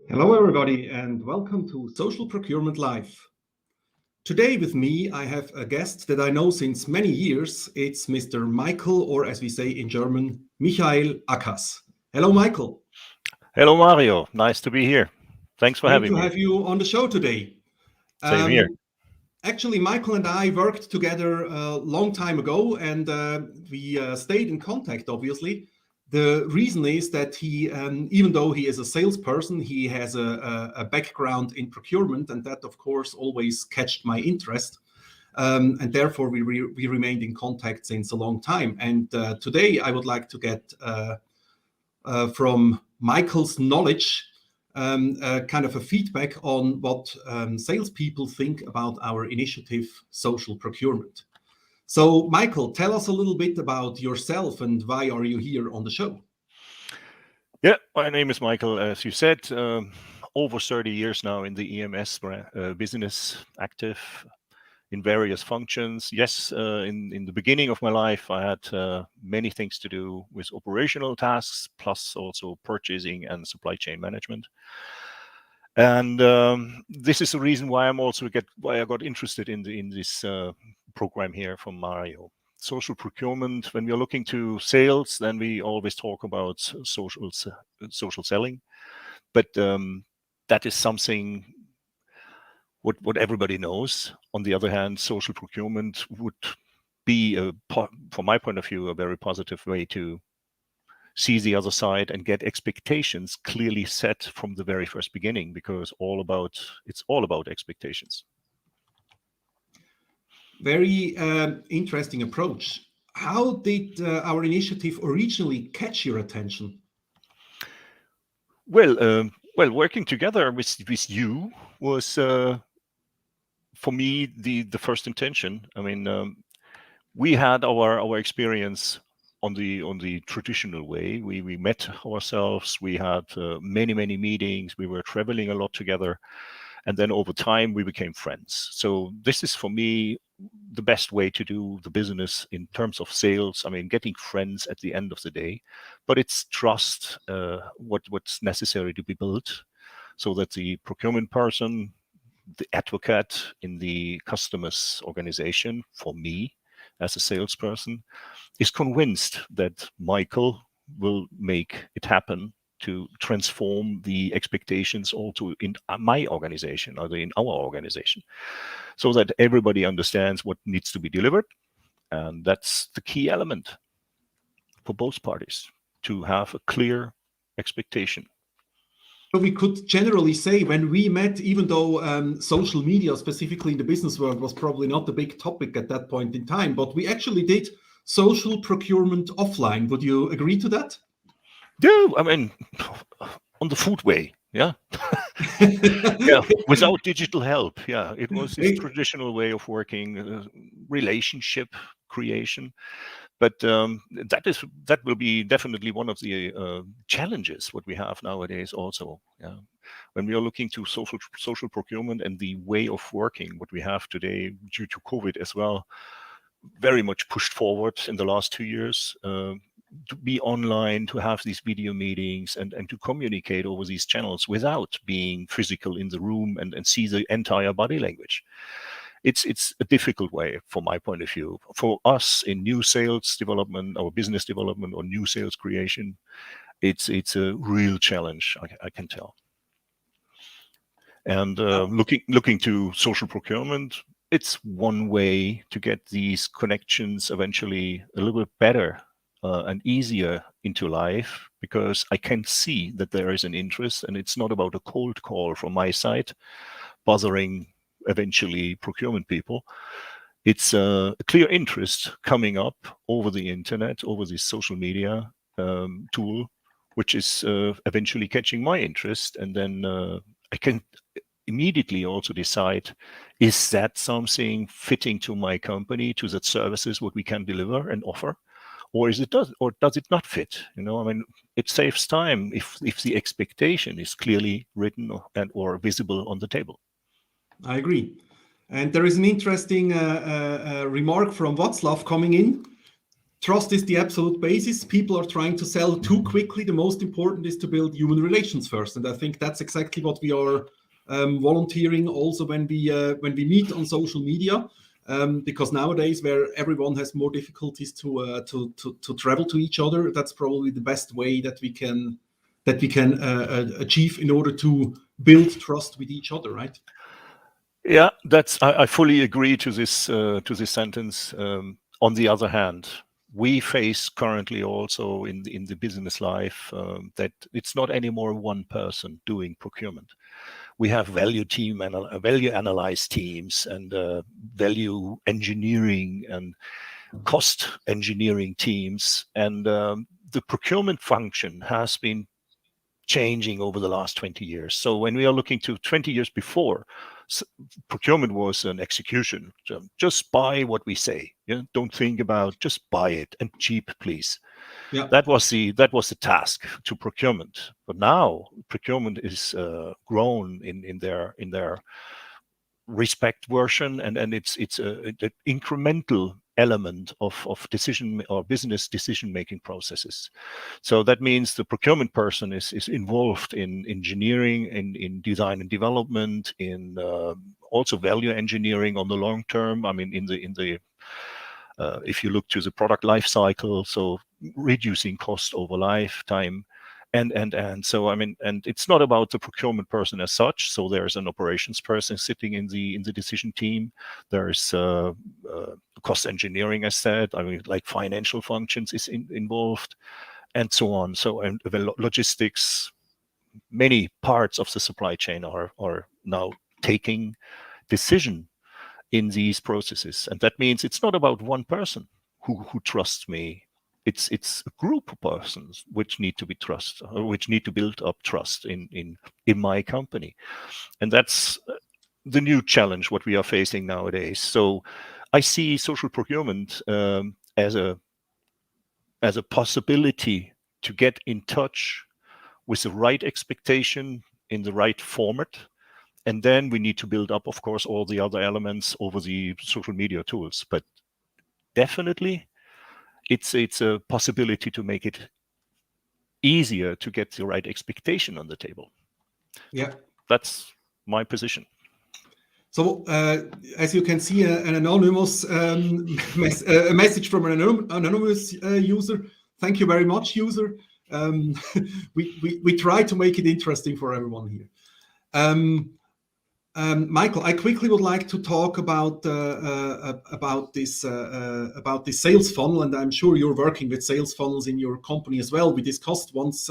Hello everybody and welcome to Social Procurement Live. Today with me I have a guest that I know since many years. It's Mr. Michael, or as we say in German, Michael Ackers. Hello Michael. Hello Mario, nice to be here. Thanks for Great having to me. have you on the show today. Same here. Actually, Michael and I worked together a long time ago and we stayed in contact, obviously. The reason is that he, even though he is a salesperson, he has a background in procurement, and that, of course, always catched my interest. And therefore, we remained in contact since a long time. And today, I would like to get from Michael's knowledge kind of a feedback on what salespeople think about our initiative, Social Procurement. So, Michael, tell us a little bit about yourself and why are you here on the show? Yeah, my name is Michael, as you said, over 30 years now in the EMS business, active in various functions. Yes, in the beginning of my life, I had many things to do with operational tasks, plus also purchasing and supply chain management. And this is the reason why I got interested in this program here from Mario. Social procurement. When we are looking to sales, then we always talk about social selling, but that is something what everybody knows. On the other hand, social procurement would be, from my point of view, a very positive way to see the other side and get expectations clearly set from the very first beginning, because it's all about expectations. Very interesting approach. How did our initiative originally catch your attention? Well, working together with you was for me the first intention. I mean, we had our experience on the traditional way. We met ourselves. We had many meetings. We were traveling a lot together, and then over time we became friends. So this is for me the best way to do the business in terms of sales. I mean, getting friends at the end of the day, but it's trust, what's necessary to be built, so that the procurement person, the advocate in the customer's organization, for me as a salesperson, is convinced that Michael will make it happen to transform the expectations also in my organization or in our organization, so that everybody understands what needs to be delivered. And that's the key element for both parties, to have a clear expectation. So we could generally say when we met, even though social media, specifically in the business world, was probably not the big topic at that point in time, but we actually did social procurement offline. Would you agree to that? Yeah, I mean, on the food way, yeah. Yeah, without digital help. Yeah, it was this traditional way of working, relationship creation. But that will be definitely one of the challenges what we have nowadays also. Yeah, when we are looking to social procurement and the way of working, what we have today due to COVID as well, very much pushed forward in the last 2 years. To be online, to have these video meetings and to communicate over these channels without being physical in the room and see the entire body language. It's a difficult way from my point of view. For us in new sales development or business development or new sales creation, it's a real challenge, I can tell. And looking to social procurement, it's one way to get these connections eventually a little bit better and easier into life, because I can see that there is an interest, and it's not about a cold call from my side bothering eventually procurement people. It's a clear interest coming up over the internet, over this social media tool, which is eventually catching my interest, and then I can immediately also decide, is that something fitting to my company, to the services what we can deliver and offer? Or does it not fit? You know, I mean, it saves time if the expectation is clearly written or visible on the table. I agree. And there is an interesting remark from Václav coming in. trust is the absolute basis. People are trying to sell too quickly. The most important is to build human relations first, and I think that's exactly what we are volunteering also when we meet on social media. Because nowadays, where everyone has more difficulties to travel to each other, that's probably the best way that we can achieve in order to build trust with each other, right? Yeah, I fully agree to this sentence. On the other hand, we face currently also in the business life that it's not anymore one person doing procurement. We have value analyze teams and value engineering and cost engineering teams, and the procurement function has been changing over the last 20 years. So when we are looking to 20 years before, procurement was an execution. So just buy what we say. Yeah? Don't think about, just buy it, and cheap, please. Yeah. That was the task to procurement. But now procurement is grown in their respect version, and it's an incremental element of decision or business decision making processes. So that means the procurement person is involved in engineering, in design and development, in also value engineering on the long term. I mean, in the if you look to the product life cycle, so reducing cost over lifetime. And so, I mean, and it's not about the procurement person as such. So there's an operations person sitting in the decision team. There's cost engineering, as said. I mean, like financial functions is involved, and so on. So, and the logistics, many parts of the supply chain are now taking decision in these processes, and that means it's not about one person who trusts me. It's a group of persons which need to be which need to build up trust in my company, and that's the new challenge what we are facing nowadays. So I see social procurement as a possibility to get in touch with the right expectation in the right format. And then we need to build up, of course, all the other elements over the social media tools. But definitely, it's a possibility to make it easier to get the right expectation on the table. Yeah, that's my position. So as you can see, an anonymous a message from an anonymous user. Thank you very much, user. We try to make it interesting for everyone here. Michael, I quickly would like to talk about this sales funnel, and I'm sure you're working with sales funnels in your company as well. We discussed once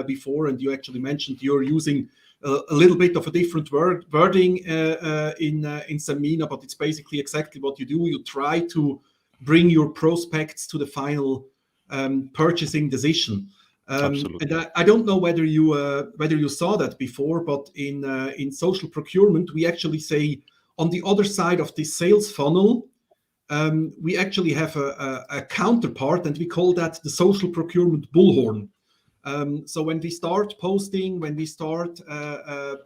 before, and you actually mentioned you're using a little bit of a different wording in Sanmina, but it's basically exactly what you do. You try to bring your prospects to the final purchasing decision. Absolutely. And I don't know whether you saw that before, but in social procurement, we actually say on the other side of this sales funnel, we actually have a counterpart, and we call that the social procurement bullhorn. So when we start posting, when we start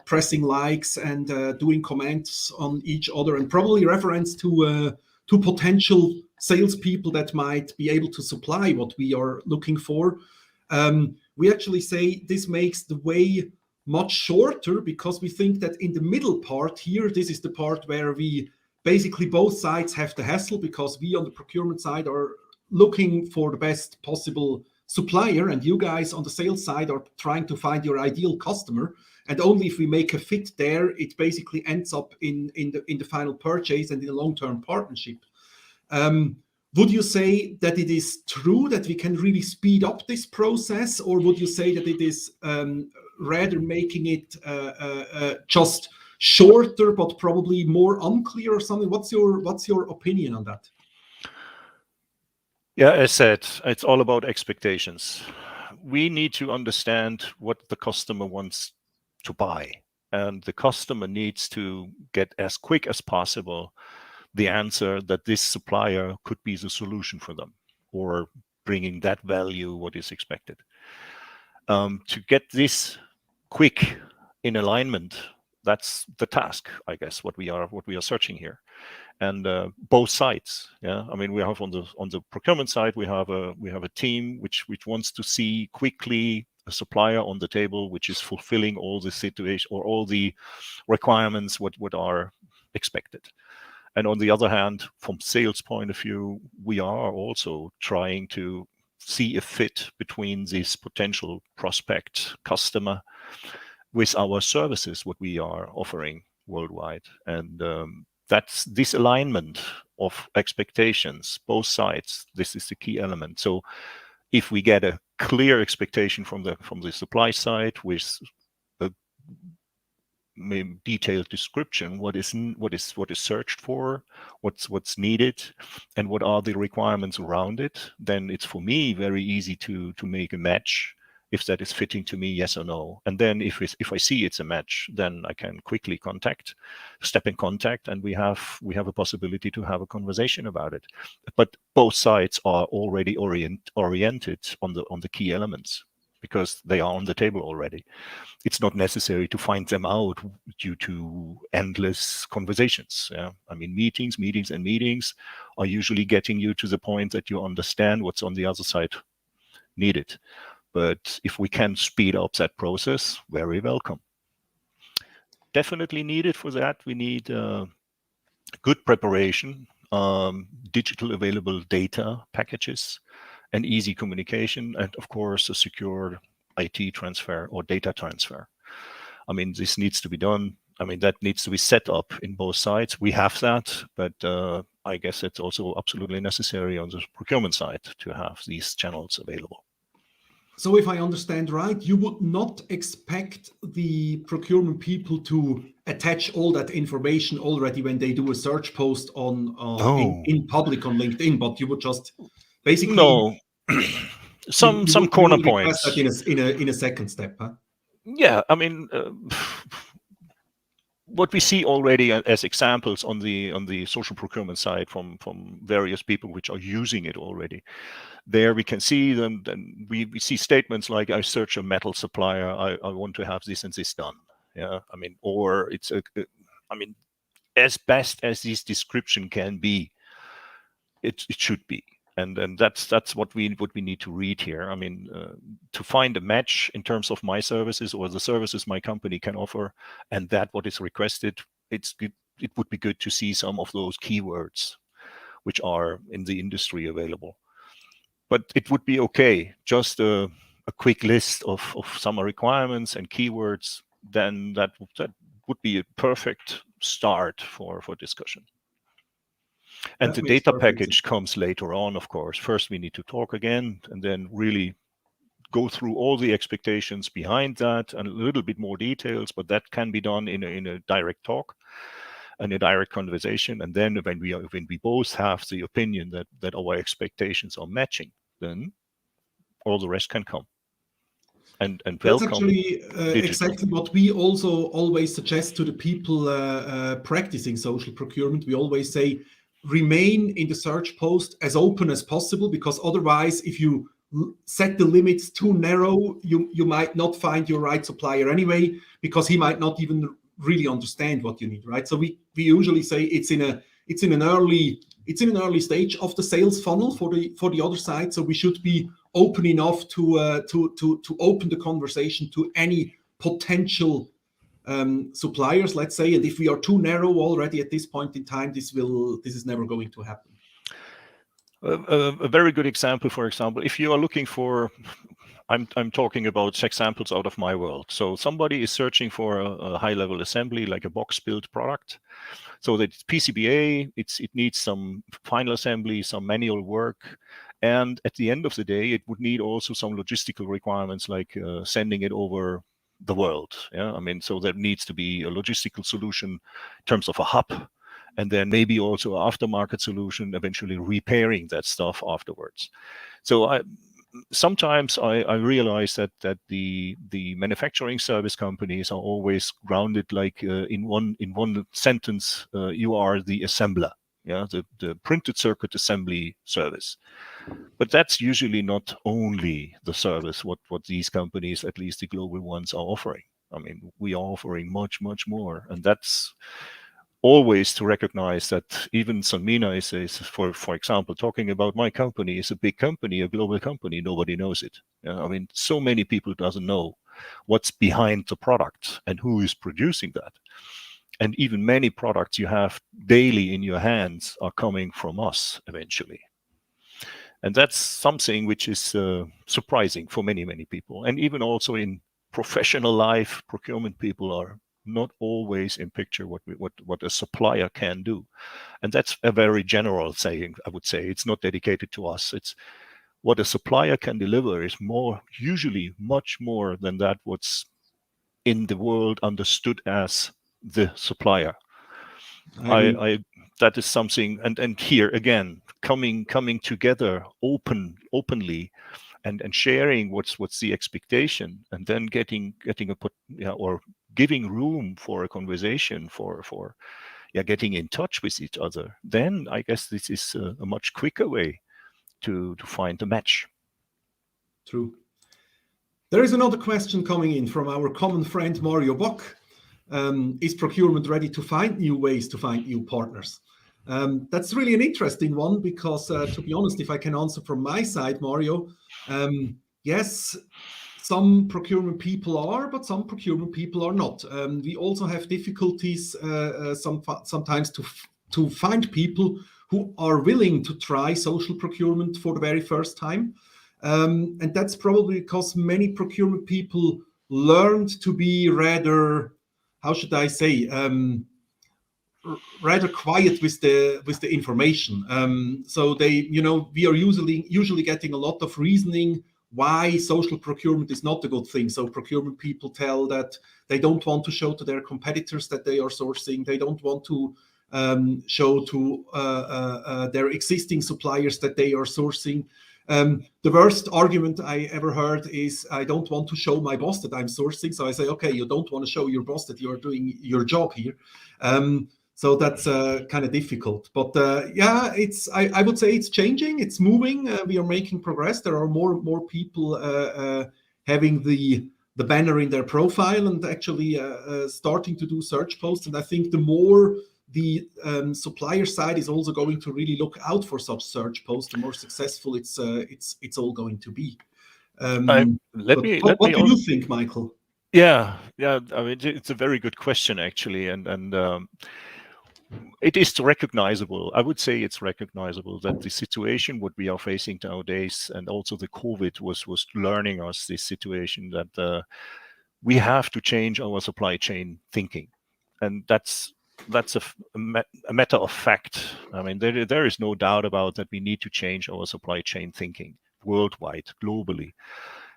pressing likes and doing comments on each other, and probably reference to potential salespeople that might be able to supply what we are looking for, we actually say this makes the way much shorter, because we think that in the middle part here, this is the part where we basically both sides have the hassle, because we on the procurement side are looking for the best possible supplier, and you guys on the sales side are trying to find your ideal customer. And only if we make a fit there, it basically ends up in the final purchase and in a long-term partnership. Would you say that it is true that we can really speed up this process, or would you say that it is rather making it just shorter but probably more unclear or something? What's your opinion on that? Yeah, as said, it's all about expectations. We need to understand what the customer wants to buy, and the customer needs to get as quick as possible the answer that this supplier could be the solution for them, or bringing that value what is expected. To get this quick in alignment, that's the task, I guess, what we are searching here. and both sides. Yeah, I mean, we have on the procurement side, we have a team which wants to see quickly a supplier on the table which is fulfilling all the situation or all the requirements what are expected. And on the other hand, from sales point of view, we are also trying to see a fit between this potential prospect customer with our services, what we are offering worldwide. And that's this alignment of expectations, both sides. This is the key element. So if we get a clear expectation from the supply side with a detailed description, what is searched for, what's needed, and what are the requirements around it, then it's for me very easy to make a match if that is fitting to me, yes or no. And then if I see it's a match, then I can quickly step in contact, and we have a possibility to have a conversation about it. But both sides are already oriented on the key elements because they are on the table already. It's not necessary to find them out due to endless conversations. Yeah? I mean, meetings are usually getting you to the point that you understand what's on the other side needed. But if we can speed up that process, very welcome. Definitely needed for that, we need good preparation, digital available data packages, and easy communication, and of course, a secure IT transfer or data transfer. I mean, this needs to be done. I mean, that needs to be set up in both sides. We have that, but I guess it's also absolutely necessary on the procurement side to have these channels available. So if I understand right, you would not expect the procurement people to attach all that information already when they do a search post on in public on LinkedIn, but you would just basically some corner points that in a second step, huh? Yeah, I mean, what we see already as examples on the social procurement side from various people which are using it already. There we can see them, then we see statements like, I search a metal supplier, I want to have this and this done. Yeah, I mean, or it's I mean, as best as this description can be, it should be. And that's what we need to read here. I mean, to find a match in terms of my services or the services my company can offer, and that what is requested, it would be good to see some of those keywords which are in the industry available. But it would be okay, just a quick list of some requirements and keywords, then that would be a perfect start for discussion. And the data package comes later on, of course. First, we need to talk again, and then really go through all the expectations behind that and a little bit more details, but that can be done in a direct talk and a direct conversation. And then when we both have the opinion that our expectations are matching, then all the rest can come. And that's actually exactly what we also always suggest to the people practicing social procurement. We always say, remain in the search post as open as possible, because otherwise, if you set the limits too narrow, you might not find your right supplier anyway, because he might not even really understand what you need, right? So we usually say it's in an early stage of the sales funnel for the other side. So we should be open enough to open the conversation to any potential suppliers, let's say. And if we are too narrow already at this point in time, this is never going to happen. A very good example, for example, if you are looking for, I'm talking about examples out of my world. So somebody is searching for a high-level assembly, like a box-built product. So that PCBA, it needs some final assembly, some manual work. And at the end of the day, it would need also some logistical requirements, like sending it over the world. Yeah, I mean, so there needs to be a logistical solution in terms of a hub, and then maybe also an aftermarket solution, eventually repairing that stuff afterwards. So sometimes I realize that the manufacturing service companies are always grounded like in one sentence, you are the assembler, yeah, the printed circuit assembly service. But that's usually not only the service what these companies, at least the global ones, are offering. I mean, we are offering much more, and that's always to recognize that even Sanmina is for example, talking about my company, is a big company, a global company. Nobody knows it. I mean, so many people doesn't know what's behind the product and who is producing that. And even many products you have daily in your hands are coming from us eventually. And that's something which is surprising for many, many people. And even also in professional life, procurement people are not always in picture what a supplier can do. And that's a very general saying, I would say. It's not dedicated to us. It's what a supplier can deliver is usually much more than that what's in the world understood as the supplier. That is something, and here again, coming together openly and sharing what's the expectation, and then getting or giving room for a conversation for getting in touch with each other. Then I guess this is a much quicker way to find a match. True. There is another question coming in from our common friend Mario Bock. Is procurement ready to find new ways to find new partners? That's really an interesting one because, to be honest, if I can answer from my side, Mario, yes, some procurement people are, but some procurement people are not. We also have difficulties sometimes to find people who are willing to try social procurement for the very first time. And that's probably because many procurement people learned to be rather, how should I say, rather quiet with the information. So they, we are usually getting a lot of reasoning why social procurement is not a good thing. So procurement people tell that they don't want to show to their competitors that they are sourcing. They don't want to show to their existing suppliers that they are sourcing. The worst argument I ever heard is, I don't want to show my boss that I'm sourcing. So I say, okay, you don't want to show your boss that you're doing your job here. So that's kind of difficult. But I would say it's changing, it's moving. We are making progress. There are more people having the banner in their profile and actually starting to do search posts. And I think the more the supplier side is also going to really look out for such search posts, the more successful it's all going to be. What do you think, Michael? Yeah. I mean, it's a very good question actually, and it is recognizable. I would say it's recognizable that the situation what we are facing nowadays, and also the COVID was learning us this situation that we have to change our supply chain thinking, and that's a matter of fact. I mean, there is no doubt about that. We need to change our supply chain thinking worldwide, globally.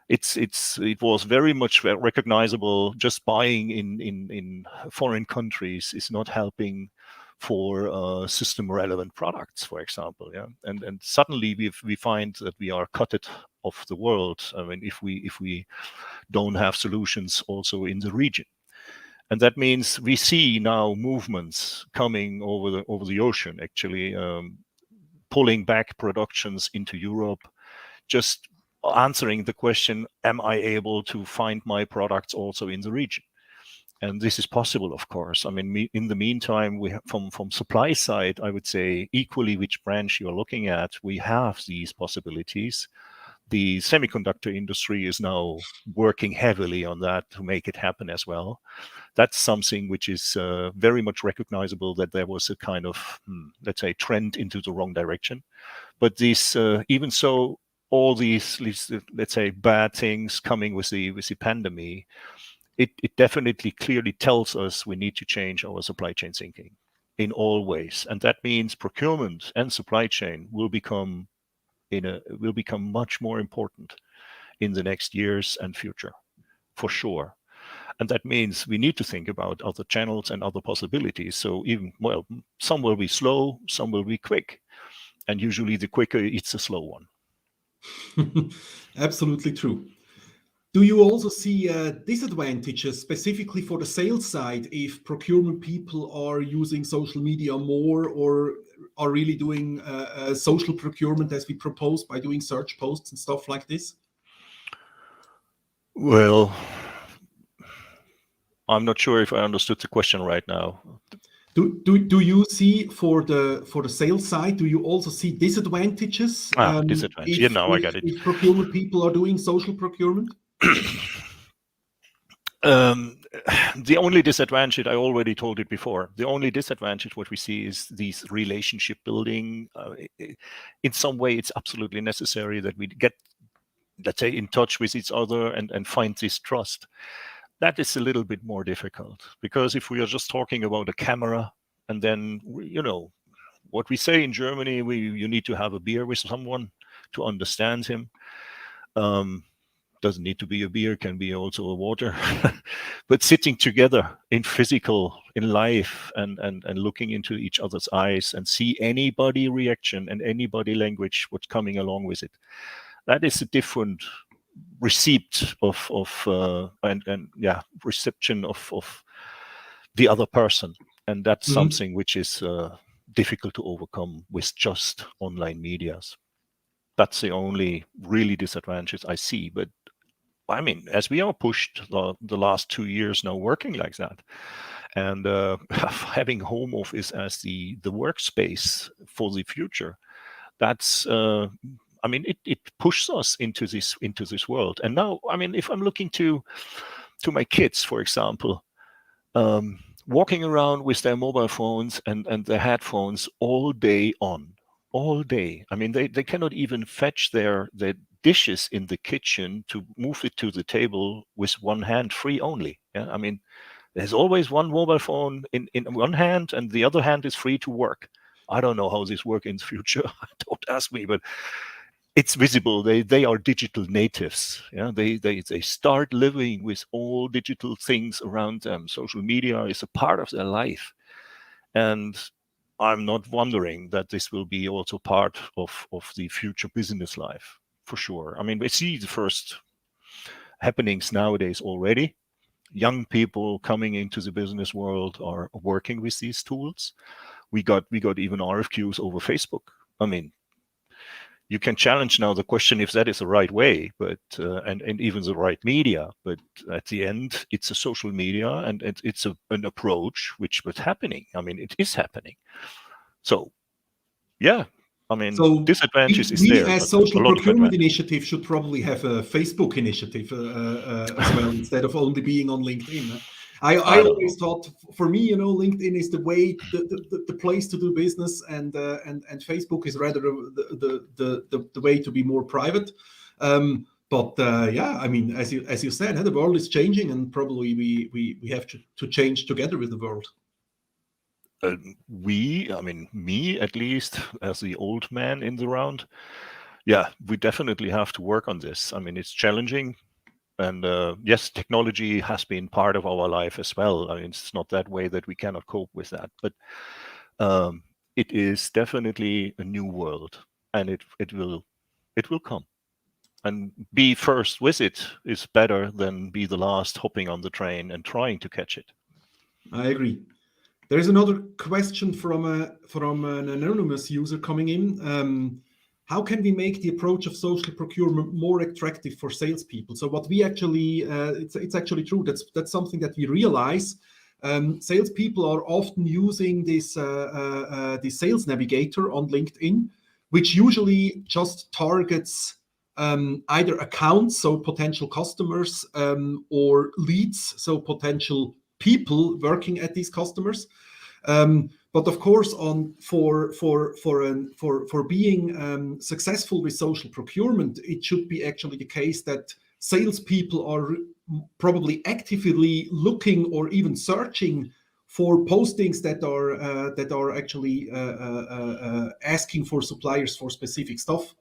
It was very much recognizable. Just buying in foreign countries is not helping for system relevant products, for example. And suddenly we find that we are cut off the world. I mean, if we don't have solutions also in the region. And that means we see now movements coming over the ocean, actually pulling back productions into Europe, just answering the question, am I able to find my products also in the region? And this is possible, of course. I mean, in the meantime, we have, from supply side, I would say equally which branch you're looking at, we have these possibilities. The semiconductor industry is now working heavily on that to make it happen as well. That's something which is very much recognizable, that there was a kind of, let's say, trend into the wrong direction. But this, even so, all these, let's say, bad things coming with the pandemic, it definitely clearly tells us we need to change our supply chain thinking in all ways. And that means procurement and supply chain will become much more important in the next years and future, for sure. And that means we need to think about other channels and other possibilities. So some will be slow, some will be quick. And usually the quicker, it's a slow one. Absolutely true. Do you also see disadvantages specifically for the sales side if procurement people are using social media more, or are really doing social procurement as we propose by doing search posts and stuff like this? Well, I'm not sure if I understood the question right now. Do you see for the sales side? Do you also see disadvantages? Disadvantage. Yeah, now I got it. If procurement people are doing social procurement. The only disadvantage, I already told it before, the only disadvantage what we see is these relationship building. In some way, it's absolutely necessary that we get, let's say, in touch with each other and find this trust. That is a little bit more difficult, because if we are just talking about a camera and then, you know, what we say in Germany, you need to have a beer with someone to understand him. Doesn't need to be a beer, can be also a water. But sitting together in physical, in life, and looking into each other's eyes and see anybody reaction and anybody language what's coming along with it, that is a different receipt of reception of the other person, and that's something which is difficult to overcome with just online medias. That's the only really disadvantage I see. But I mean, as we are pushed the last 2 years now working like that, and having home office as the workspace for the future, that's I mean, it pushes us into this world. And now, I mean, if I'm looking to my kids, for example, walking around with their mobile phones and their headphones all day. I mean, they cannot even fetch their dishes in the kitchen to move it to the table with one hand free only. Yeah, I mean, there's always one mobile phone in one hand and the other hand is free to work. I don't know how this works in the future. Don't ask me, but it's visible. They are digital natives. Yeah, they start living with all digital things around them. Social media is a part of their life, and I'm not wondering that this will be also part of the future business life, for sure. I mean, we see the first happenings nowadays already. Young people coming into the business world are working with these tools. We got even RFQs over Facebook. I mean, you can challenge now the question if that is the right way, but and even the right media. But at the end, it's a social media, and it's an approach which was happening. I mean, it is happening. So, yeah, I mean, So disadvantages is we there. as But social a lot of procurement advantage. initiative should probably have a Facebook initiative as well, instead of only being on LinkedIn. I I don't know. always thought, for me, you know, LinkedIn is the way, the place to do business, and Facebook is rather the way to be more private. But yeah, I mean, as you said, the world is changing, and probably we have to change together with the world. I mean, me at least, as the old man in the round, yeah, we definitely have to work on this. I mean, it's challenging. And yes, technology has been part of our life as well. I mean, it's not that way that we cannot cope with that. But it is definitely a new world, and it will come. And be first with it is better than be the last hopping on the train and trying to catch it. I agree. There is another question from an anonymous user coming in. How can we make the approach of social procurement more attractive for salespeople? So what we actually, it's actually true. That's something that we realize. Salespeople are often using this sales navigator on LinkedIn, which usually just targets either accounts, so potential customers, or leads, so potential people working at these customers. But of course, for being successful with social procurement, it should be actually the case that salespeople are probably actively looking or even searching for postings that are actually asking for suppliers for specific stuff.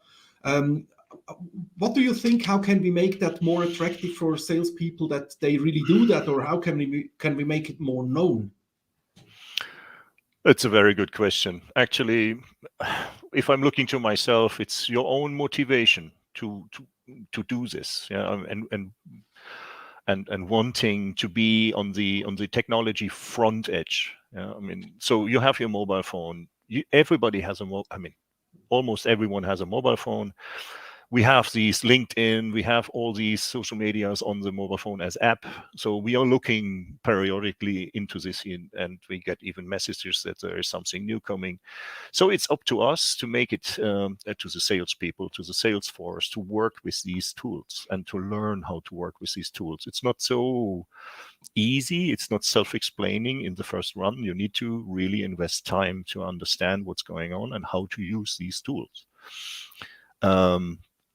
What do you think? How can we make that more attractive for salespeople, that they really do that, or how can we make it more known? It's a very good question. Actually, if I'm looking to myself, it's your own motivation to do this, yeah, and wanting to be on the technology front edge. Yeah? I mean, so you have your mobile phone. Everybody has I mean, almost everyone has a mobile phone. we have these LinkedIn, we have all these social medias on the mobile phone as app. So we are looking periodically into this, and we get even messages that there is something new coming. So it's up to us to make it to the salespeople, to the sales force, to work with these tools and to learn how to work with these tools. It's not so easy. It's not self-explaining in the first run. You need to really invest time to understand what's going on and how to use these tools.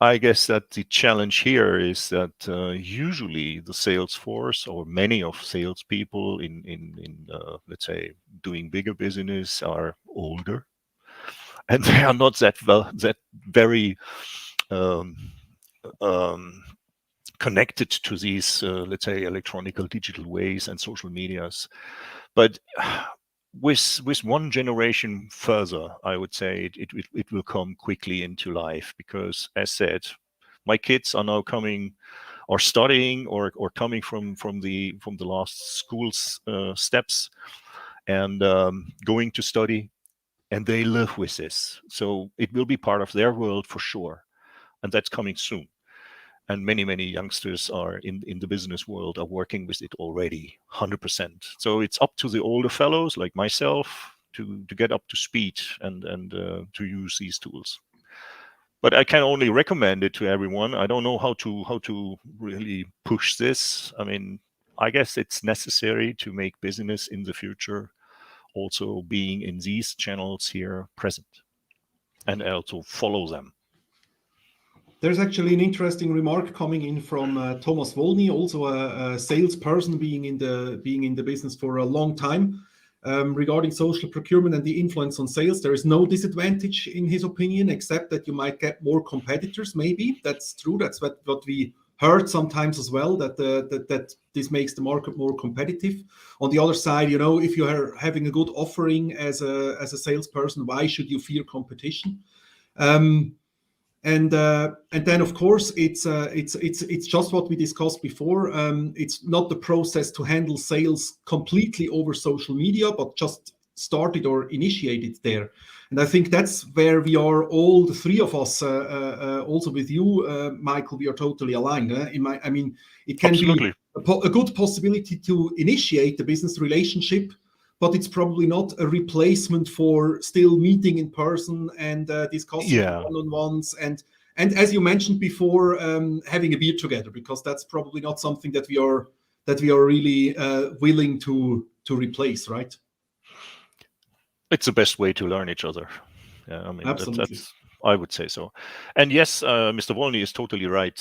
I guess that the challenge here is that usually the sales force, or many of salespeople in let's say doing bigger business, are older, and they are not that very connected to these let's say electronical digital ways and social medias. But with one generation further, I would say it will come quickly into life, because as said, my kids are now coming or studying or coming from the last school's steps and going to study, and they live with this. So it will be part of their world for sure, and that's coming soon. And many youngsters are in the business world are working with it already, 100%. So it's up to the older fellows like myself to get up to speed and to use these tools. But I can only recommend it to everyone. I don't know how to really push this. I mean, I guess it's necessary to make business in the future also being in these channels here present, and also follow them. There's actually an interesting remark coming in from Thomas Wolny, also a salesperson being in the business for a long time, regarding social procurement and the influence on sales. There is no disadvantage in his opinion, except that you might get more competitors. Maybe that's true. That's what we heard sometimes as well, that this makes the market more competitive. On the other side, you know, if you are having a good offering as a salesperson, why should you fear competition? And then of course it's just what we discussed before. It's not the process to handle sales completely over social media, but just started or initiated there. And I think that's where we are, all the three of us, also with you, Michael, we are totally aligned. I mean, it can Absolutely be a good possibility to initiate the business relationship, but it's probably not a replacement for still meeting in person and discussing one-on-ones and as you mentioned before, having a beer together, because that's probably not something that we are really willing to replace, right? It's the best way to learn each other. Yeah, I mean, absolutely. That's I would say so. And yes, Mr. Wolny is totally right.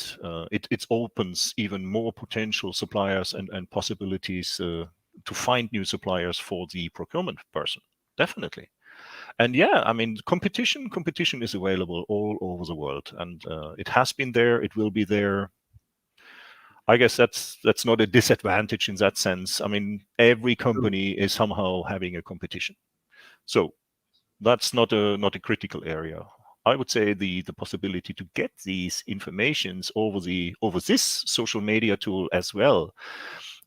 It opens even more potential suppliers and possibilities to find new suppliers for the procurement person, definitely. And yeah, I mean, competition is available all over the world, and it has been there, it will be there. I guess that's not a disadvantage in that sense. I mean, every company is somehow having a competition, so that's not a critical area. I would say the possibility to get these informations over this social media tool as well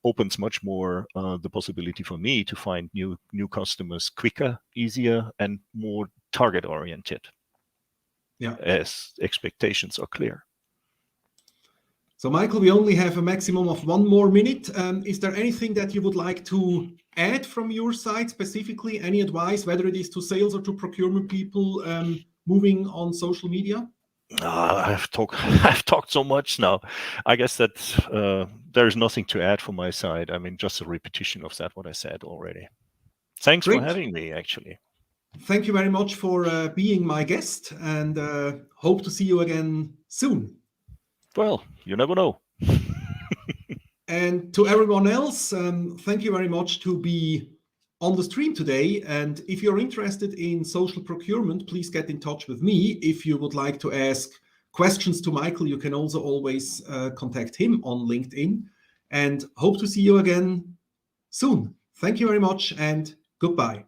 opens much more the possibility for me to find new customers quicker, easier, and more target oriented. Yeah, as expectations are clear. So Michael, we only have a maximum of 1 more minute. Is there anything that you would like to add from your side specifically? Any advice, whether it is to sales or to procurement people moving on social media? I've talked so much now. I guess that there's nothing to add from my side. I mean, just a repetition of what I said already. Thanks for having me, actually. Thank you very much for being my guest, and hope to see you again soon. Well, you never know. And to everyone else, thank you very much to be on the stream today. And if you're interested in social procurement, please get in touch with me. If you would like to ask questions to Michael, you can also always contact him on LinkedIn, and hope to see you again soon. Thank you very much and goodbye.